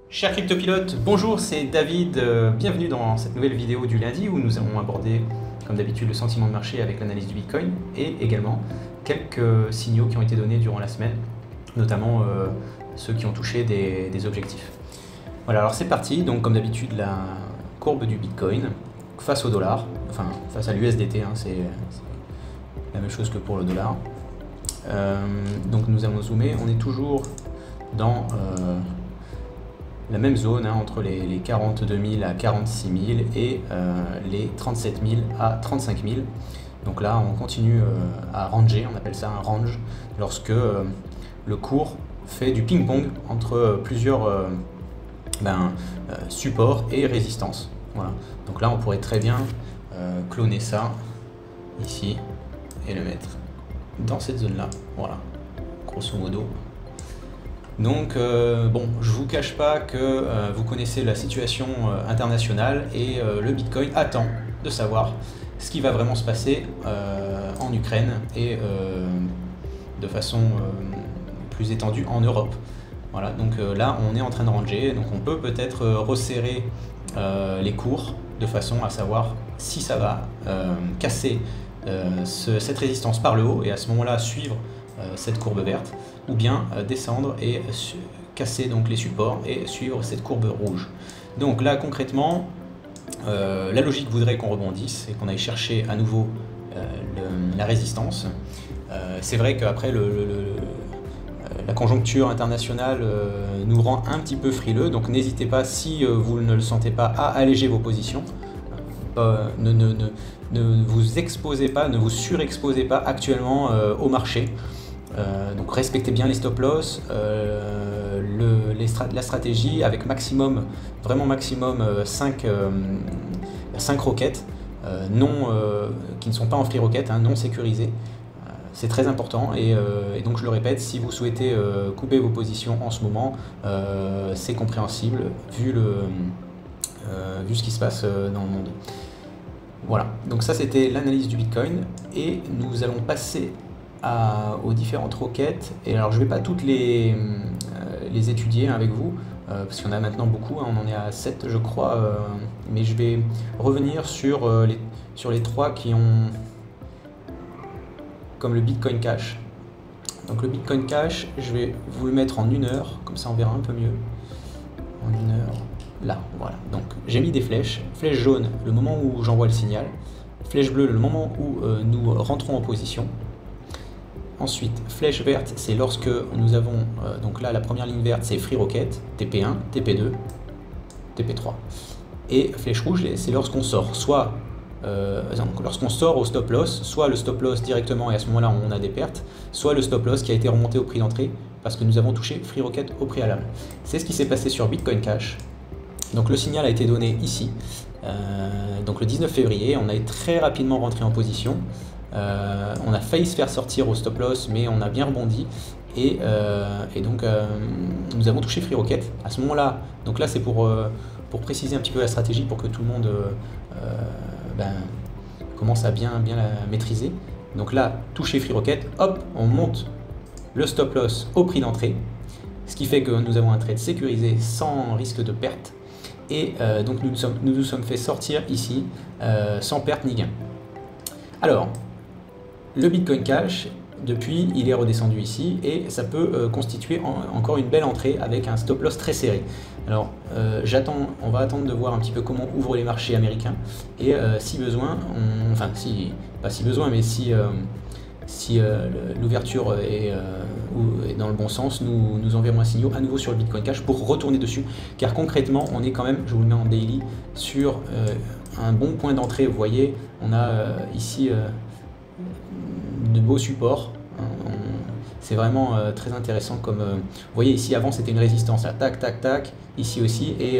Chers cryptopilotes, bonjour, c'est David, bienvenue dans cette nouvelle vidéo du lundi où nous allons aborder, comme d'habitude, le sentiment de marché avec l'analyse du Bitcoin et également quelques signaux qui ont été donnés durant la semaine, notamment ceux qui ont touché des objectifs. Voilà, alors c'est parti, donc comme d'habitude la courbe du Bitcoin face au dollar, enfin face à l'USDT, hein, c'est la même chose que pour le dollar. Donc nous allons zoomer, on est toujours dans la même zone, hein, entre les 42 000 à 46 000 et les 37 000 à 35 000. Donc là, on continue à ranger, on appelle ça un range, lorsque le cours fait du ping-pong entre plusieurs supports et résistances. Voilà. Donc là, on pourrait très bien cloner ça ici et le mettre dans cette zone-là. Voilà, grosso modo. Donc bon, je vous cache pas que vous connaissez la situation internationale et le Bitcoin attend de savoir ce qui va vraiment se passer en Ukraine et de façon plus étendue en Europe. Voilà, donc là on est en train de ranger, donc on peut peut-être resserrer les cours de façon à savoir si ça va casser cette résistance par le haut et à ce moment-là suivre cette courbe verte, ou bien descendre et casser donc les supports et suivre cette courbe rouge. Donc là concrètement, la logique voudrait qu'on rebondisse et qu'on aille chercher à nouveau la résistance. C'est vrai qu'après la conjoncture internationale nous rend un petit peu frileux, donc n'hésitez pas, si vous ne le sentez pas, à alléger vos positions. Ne vous exposez pas, ne vous surexposez pas actuellement au marché. Donc respectez bien les stop loss, la stratégie avec maximum, vraiment maximum 5 roquettes qui ne sont pas en free rocket, hein, non sécurisées. C'est très important et donc je le répète, si vous souhaitez couper vos positions en ce moment, c'est compréhensible vu ce qui se passe dans le monde. Voilà, donc ça c'était l'analyse du Bitcoin et nous allons passer aux différentes requêtes. Et alors je ne vais pas toutes les étudier avec vous, parce qu'il y en a maintenant beaucoup, hein, on en est à 7 je crois, mais je vais revenir sur les 3 qui ont, comme le Bitcoin Cash. Donc le Bitcoin Cash, je vais vous le mettre en 1 heure, comme ça on verra un peu mieux. En 1 heure, là, voilà. Donc j'ai mis des flèches, flèche jaune le moment où j'envoie le signal, flèche bleue le moment où nous rentrons en position. Ensuite, flèche verte, c'est lorsque nous avons, donc là la première ligne verte c'est Free Rocket, TP1, TP2, TP3. Et flèche rouge, c'est lorsqu'on sort, soit lorsqu'on sort au stop loss, soit le stop loss directement et à ce moment-là on a des pertes, soit le stop loss qui a été remonté au prix d'entrée parce que nous avons touché Free Rocket au préalable. C'est ce qui s'est passé sur Bitcoin Cash. Donc le signal a été donné ici, donc le 19 février, on a très rapidement rentré en position. On a failli se faire sortir au stop loss, mais on a bien rebondi et donc nous avons touché Free Rocket à ce moment-là. Donc là c'est pour préciser un petit peu la stratégie pour que tout le monde commence à bien la maîtriser. Donc là, toucher Free Rocket, hop, on monte le stop loss au prix d'entrée, ce qui fait que nous avons un trade sécurisé sans risque de perte et donc nous nous sommes fait sortir ici sans perte ni gain. Alors, le Bitcoin Cash, depuis, il est redescendu ici et ça peut constituer encore une belle entrée avec un stop loss très serré. Alors, on va attendre de voir un petit peu comment ouvrent les marchés américains et si besoin, pas si besoin, mais si l'ouverture est dans le bon sens, nous enverrons un signal à nouveau sur le Bitcoin Cash pour retourner dessus, car concrètement, on est quand même, je vous le mets en daily, sur un bon point d'entrée. Vous voyez, on a ici de beaux supports. C'est vraiment très intéressant comme vous voyez ici avant c'était une résistance là, tac tac tac, ici aussi et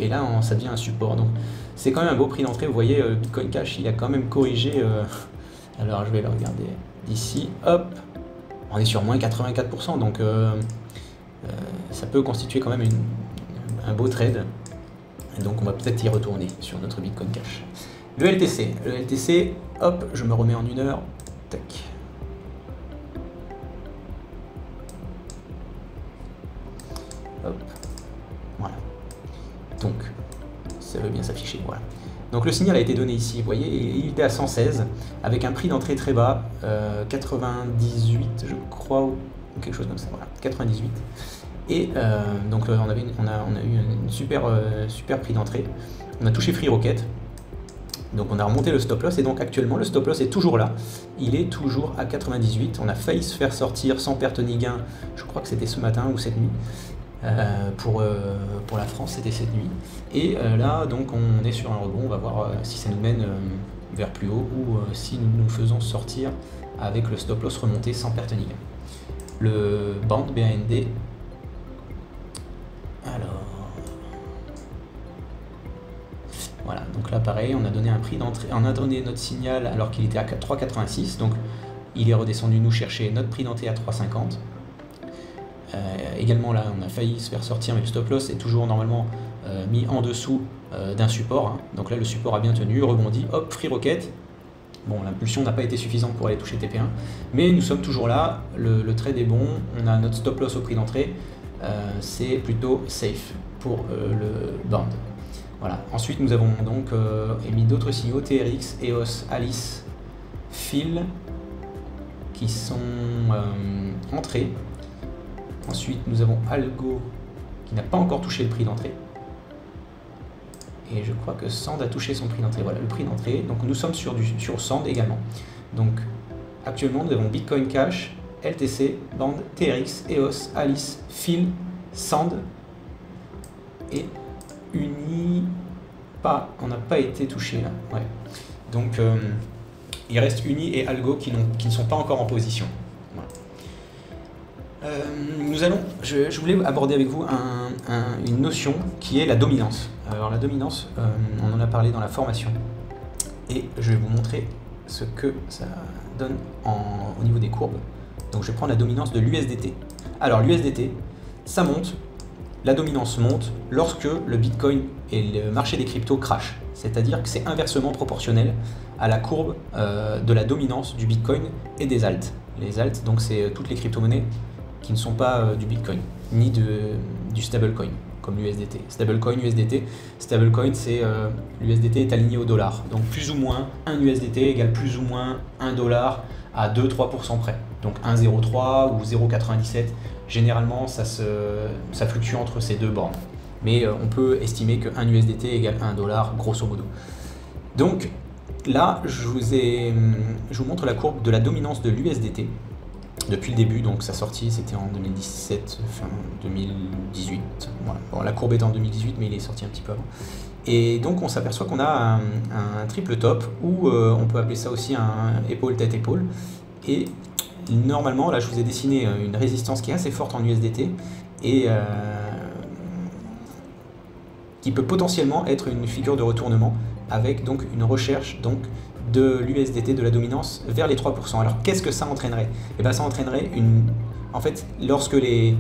là ça devient un support, donc c'est quand même un beau prix d'entrée. Vous voyez Bitcoin Cash il a quand même corrigé alors je vais le regarder d'ici, hop, on est sur moins 84%, donc ça peut constituer quand même un beau trade, et donc on va peut-être y retourner sur notre Bitcoin Cash. Le LTC, hop, je me remets en 1 heure, tac. Hop, voilà. Donc, ça veut bien s'afficher, voilà. Donc le signal a été donné ici, vous voyez, il était à 116, avec un prix d'entrée très bas, 98 je crois, ou quelque chose comme ça, voilà, 98. Et donc on a eu une super prix d'entrée, on a touché Free Rocket, donc on a remonté le stop loss, et donc actuellement le stop loss est toujours là, il est toujours à 98, on a failli se faire sortir sans perte ni gain, je crois que c'était ce matin ou cette nuit. Pour la France, c'était cette nuit. Et là, donc, on est sur un rebond. On va voir si ça nous mène vers plus haut ou si nous nous faisons sortir avec le stop loss remonté sans perte ni gain. Le band BAND. Alors, voilà. Donc là, pareil, on a donné un prix d'entrée. On a donné notre signal alors qu'il était à 3,86. Donc, il est redescendu nous chercher notre prix d'entrée à 3,50. Également là on a failli se faire sortir, mais le stop loss est toujours normalement mis en dessous d'un support, hein. Donc là le support a bien tenu, rebondi, hop, Free Rocket. Bon, l'impulsion n'a pas été suffisante pour aller toucher TP1, mais nous sommes toujours là, le trade est bon, on a notre stop loss au prix d'entrée, c'est plutôt safe pour le band. Voilà. Ensuite nous avons donc émis d'autres signaux, TRX, EOS, Alice, Phil, qui sont entrés. Ensuite, nous avons Algo qui n'a pas encore touché le prix d'entrée. Et je crois que Sand a touché son prix d'entrée. Voilà, le prix d'entrée. Donc nous sommes sur Sand également. Donc actuellement, nous avons Bitcoin Cash, LTC, Band, TRX, EOS, Alice, Phil, Sand et Uni. On n'a pas été touché là. Ouais. Donc il reste Uni et Algo qui ne sont pas encore en position. Voilà. Je voulais aborder avec vous une notion qui est la dominance. Alors la dominance, on en a parlé dans la formation et je vais vous montrer ce que ça donne au niveau des courbes. Donc je vais prendre la dominance de l'USDT. Alors l'USDT, ça monte, la dominance monte lorsque le Bitcoin et le marché des cryptos crashent. C'est-à-dire que c'est inversement proportionnel à la courbe de la dominance du Bitcoin et des alts. Les alts, donc c'est toutes les crypto-monnaies qui ne sont pas du Bitcoin, ni du stablecoin, comme l'USDT. Stablecoin, USDT. Stablecoin, c'est l'USDT est aligné au dollar. Donc plus ou moins, un USDT égale plus ou moins $1 à 2-3% près. Donc 1,03 ou 0,97. Généralement, ça fluctue entre ces deux bornes. Mais on peut estimer qu'un USDT égale $1, grosso modo. Donc là, je vous montre la courbe de la dominance de l'USDT. Depuis le début, donc sa sortie c'était en 2017, fin 2018, voilà. Bon, la courbe est en 2018 mais il est sorti un petit peu avant. Et donc on s'aperçoit qu'on a un triple top, ou on peut appeler ça aussi un épaule tête épaule. Et normalement là je vous ai dessiné une résistance qui est assez forte en USDT et qui peut potentiellement être une figure de retournement avec donc une recherche donc de l'USDT, de la dominance, vers les 3%. Alors qu'est-ce que ça entraînerait? Eh bien ça entraînerait en fait, lorsque les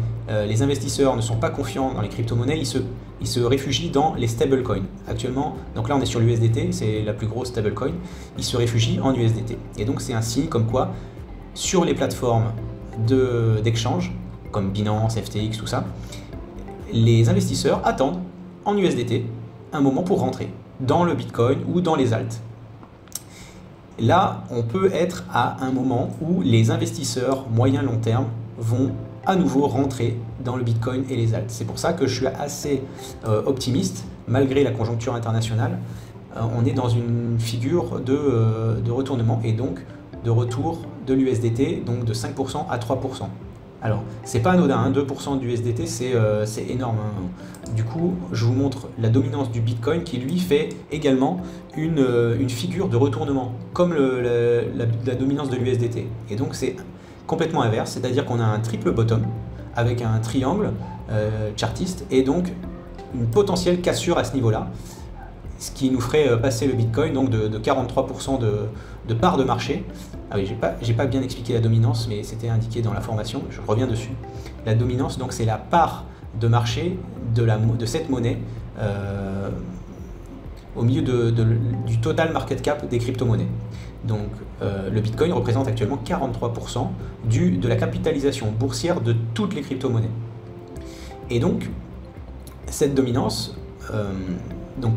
investisseurs ne sont pas confiants dans les crypto-monnaies, ils se réfugient dans les stablecoins. Actuellement, donc là on est sur l'USDT, c'est la plus grosse stablecoin, ils se réfugient en USDT. Et donc c'est un signe comme quoi, sur les plateformes d'exchange, comme Binance, FTX, tout ça, les investisseurs attendent en USDT un moment pour rentrer dans le Bitcoin ou dans les alts. Là, on peut être à un moment où les investisseurs moyen-long terme vont à nouveau rentrer dans le Bitcoin et les alts. C'est pour ça que je suis assez optimiste, malgré la conjoncture internationale. On est dans une figure de retournement et donc de retour de l'USDT, donc de 5% à 3%. Alors, c'est pas anodin, hein, 2% d'USDT, c'est énorme. Hein. Du coup, je vous montre la dominance du Bitcoin qui, lui, fait également une figure de retournement, comme la dominance de l'USDT. Et donc, c'est complètement inverse, c'est-à-dire qu'on a un triple bottom avec un triangle chartiste et donc une potentielle cassure à ce niveau-là, ce qui nous ferait passer le Bitcoin donc de 43% de part de marché. Ah oui, j'ai pas bien expliqué la dominance, mais c'était indiqué dans la formation, je reviens dessus. La dominance, donc c'est la part de marché de cette monnaie au milieu du total market cap des crypto-monnaies. Donc le Bitcoin représente actuellement 43% de la capitalisation boursière de toutes les crypto-monnaies. Et donc cette dominance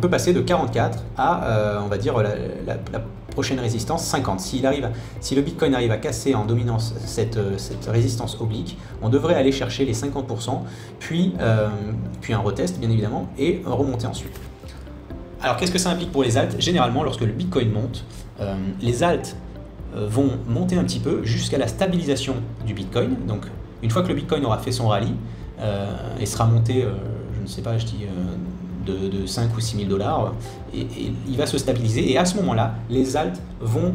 peut passer de 44 à, on va dire, la prochaine résistance 50. Si le Bitcoin arrive à casser en dominance cette résistance oblique, on devrait aller chercher les 50%, puis un retest bien évidemment, et remonter ensuite. Alors qu'est-ce que ça implique pour les alts? Généralement, lorsque le Bitcoin monte, les alts vont monter un petit peu jusqu'à la stabilisation du Bitcoin. Donc une fois que le Bitcoin aura fait son rallye et sera monté, je ne sais pas, je dis de 5 ou 6 000 $, et il va se stabiliser, et à ce moment-là, les alts vont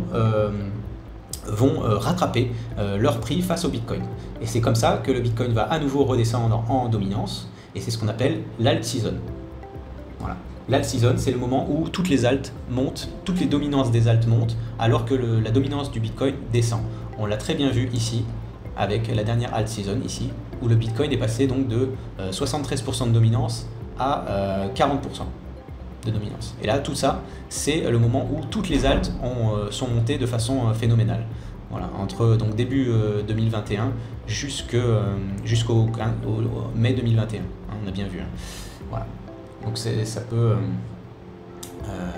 rattraper leur prix face au Bitcoin. Et c'est comme ça que le Bitcoin va à nouveau redescendre en dominance, et c'est ce qu'on appelle l'alt season. Voilà. L'alt season, c'est le moment où toutes les alts montent, toutes les dominances des alts montent, alors que la dominance du Bitcoin descend. On l'a très bien vu ici, avec la dernière alt season ici, où le Bitcoin est passé donc de 73% de dominance à 40% de dominance. Et là, tout ça, c'est le moment où toutes les alts sont montées de façon phénoménale. Voilà, entre donc début 2021 jusqu'au mai 2021. On a bien vu. Voilà. Donc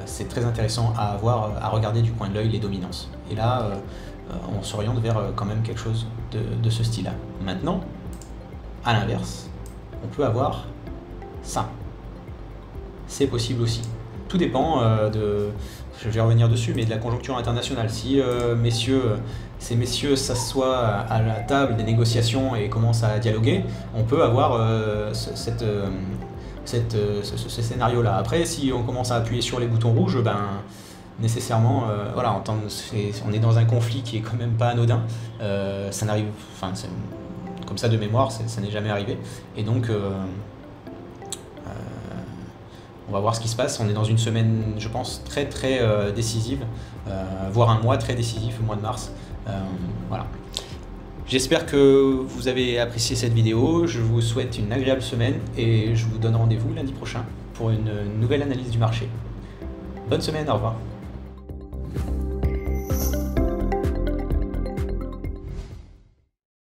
c'est très intéressant à voir, à regarder du coin de l'œil les dominances. Et là, on s'oriente vers quand même quelque chose de ce style-là. Maintenant, à l'inverse, on peut avoir ça. C'est possible aussi. Tout dépend je vais revenir dessus, mais de la conjoncture internationale. Si ces messieurs s'assoient à la table des négociations et commencent à dialoguer, on peut avoir ce scénario-là. Après, si on commence à appuyer sur les boutons rouges, nécessairement, voilà, on est dans un conflit qui est quand même pas anodin. Ça n'arrive, comme ça de mémoire, ça n'est jamais arrivé. Et donc, on va voir ce qui se passe. On est dans une semaine, je pense, très très décisive, voire un mois très décisif, le mois de mars. Voilà. J'espère que vous avez apprécié cette vidéo. Je vous souhaite une agréable semaine et je vous donne rendez-vous lundi prochain pour une nouvelle analyse du marché. Bonne semaine, au revoir.